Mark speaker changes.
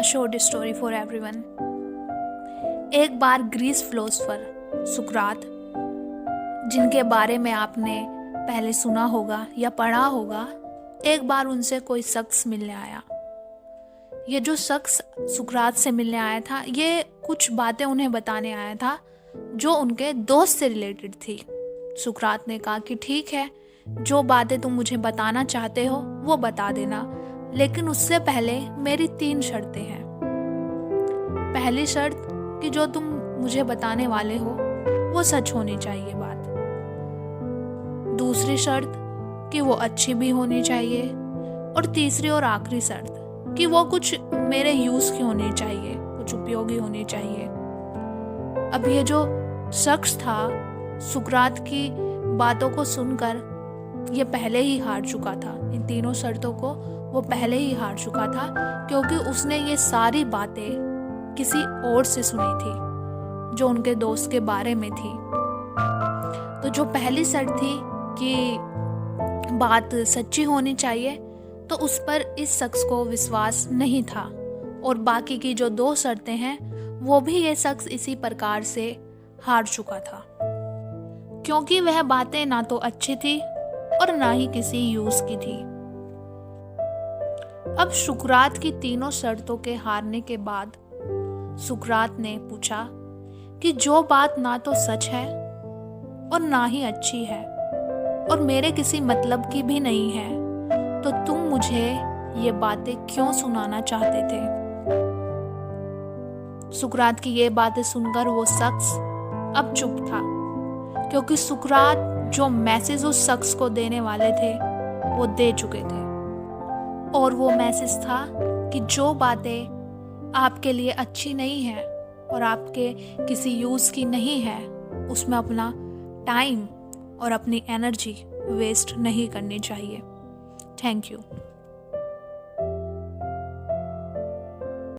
Speaker 1: Short story for everyone. एक बार Greece philosopher सुकरात, जिनके बारे में आपने पहले सुना होगा या पढ़ा होगा, एक बार उनसे कोई शख्स मिलने आया। ये जो शख्स सुकरात से मिलने आया था, ये कुछ बातें उन्हें बताने आया था जो उनके दोस्त से रिलेटेड थी। सुकरात ने कहा कि ठीक है, जो बातें तुम मुझे बताना चाहते हो वो बता देना, लेकिन उससे पहले मेरी 3 शर्तें हैं। पहली शर्त कि जो तुम मुझे बताने वाले हो वो सच होनी चाहिए बात। दूसरी शर्त कि वो अच्छी भी होनी चाहिए। और तीसरी और आखिरी शर्त कि वो कुछ मेरे यूज़ की होनी चाहिए, कुछ उपयोगी होनी चाहिए। अब ये जो शख्स था, सुकरात की बातों को सुनकर ये पहले ही हार चुका था। इन तीनों शर्तों को वो पहले ही हार चुका था, क्योंकि उसने ये सारी बातें किसी और से सुनी थी जो उनके दोस्त के बारे में थी। तो जो पहली शर्त थी कि बात सच्ची होनी चाहिए, तो उस पर इस शख्स को विश्वास नहीं था। और बाकी की जो 2 शर्तें हैं, वो भी ये शख्स इसी प्रकार से हार चुका था, क्योंकि वह बातें ना तो अच्छी थी और ना ही किसी यूज की थी। अब सुकरात की तीनों शर्तों के हारने के बाद सुकरात ने पूछा कि जो बात ना तो सच है और ना ही अच्छी है और मेरे किसी मतलब की भी नहीं है, तो तुम मुझे ये बातें क्यों सुनाना चाहते थे? सुकरात की ये बातें सुनकर वो शख्स अब चुप था, क्योंकि सुकरात जो मैसेज उस शख्स को देने वाले थे वो दे चुके थे। और वो मैसेज था कि जो बातें आपके लिए अच्छी नहीं है और आपके किसी यूज़ की नहीं है, उसमें अपना टाइम और अपनी एनर्जी वेस्ट नहीं करनी चाहिए। Thank you.